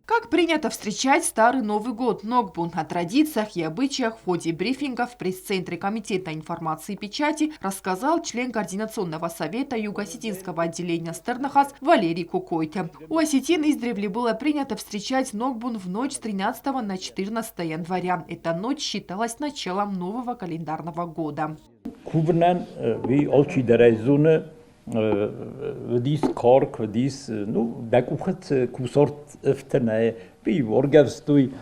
Как принято встречать Старый Новый год Ногбун? О традициях и обычаях в ходе брифинга в пресс-центре Комитета информации и печати рассказал член Координационного совета Юго-Осетинского отделения Стернахас Валерий Кукойте. У осетин издревле было принято встречать Ногбун в ночь с 13 на 14 января. Эта ночь считалась началом нового календарного года. Vădis corc, vădis, nu, dacă uxăt cu sort öftene, pi orgavstui,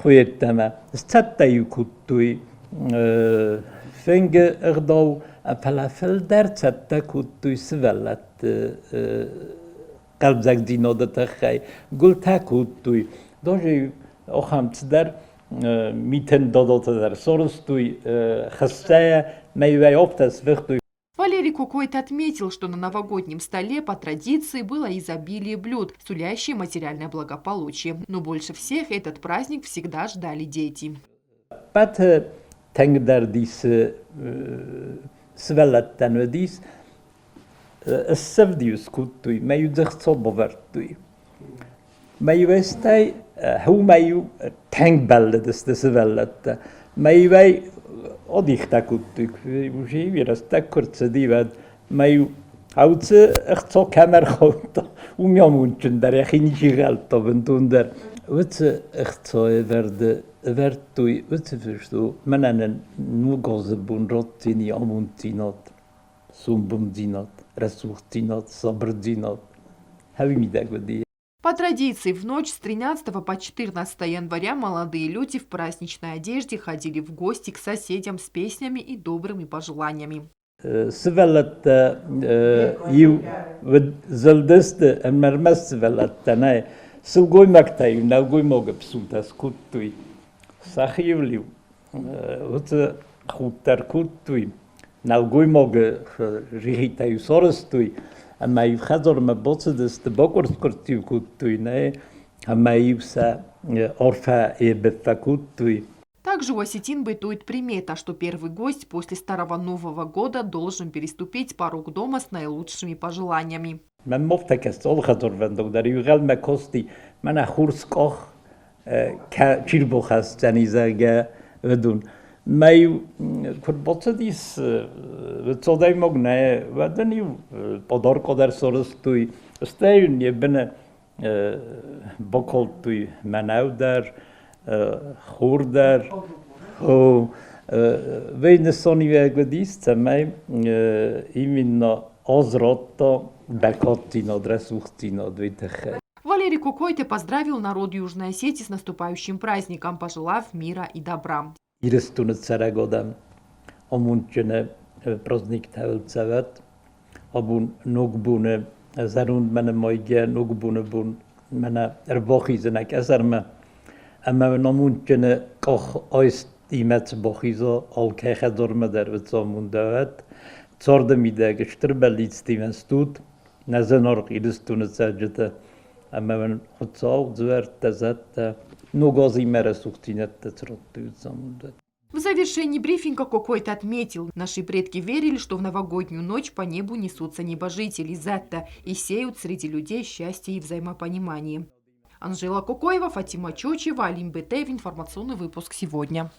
хуетама, статтаю куттуй, фенге эрдау, а фалафел дерцатта куттуй свеллат, qalbzak dinoda taxay, gulta kuttuy, doje ochamtsder, miten dodotadar, sorostuy, хастая, мейвай оптас вехтуй. Валерий Кукойт отметил, что на новогоднем столе по традиции было изобилие блюд, сулящие материальное благополучие. Но больше всех этот праздник всегда ждали дети. Odihta kuttuk, uži vyrasta kurtsedivät, maju hautse echtso kämerhauta, unchundar ja hinjigaltoven tunder. Utse echtso vertui, utse förstå, menanen nugozebun rottini amuntinot, sumbumdinot, resurtinot, sabrdinot. Havimidagodi. По традиции, в ночь с 13 по 14 января молодые люди в праздничной одежде ходили в гости к соседям с песнями и добрыми пожеланиями. А май вхазор ма боцедес те бокорскортив куттуйне, а майвса орфа и бефакуттуй. Также у осетин бытует примета, что первый гость после Старого Нового года должен переступить порог дома с наилучшими пожеланиями. Мен мофтакест олхазор вендок дар югал ма кости мана хурскох чирбохас занизага ведун. Маю kurboцедис цодай могне ваденив подарко дар соростуй стеюн ебне боколтуй манаудар хурдар о вейнесониве гдис цамай именно озротто бекоттино дресухтино двитехе. Валерий Кукойте поздравил народ Южной Осетии с наступающим праздником, пожелав мира и добра. Ирестуне царагодам, омунчене праздник тавелцават, абун ногбуне, зарунд мене мойге ногбуне бун, мене рбохизенек ezerme, ама омунчене кох ойст имец бохизо, алкеche dorme der вецамундаvat, цорде миде гештрбелиц тивенстут, назенорг ирестуне цаджете, ама отцал звер тезет, В завершении брифинга Кукойт отметил, наши предки верили, что в новогоднюю ночь по небу несутся небожители Затта и сеют среди людей счастье и взаимопонимание. Анжела Кукоева, Фатима Чочева, Алим Бетеев. Информационный выпуск сегодня.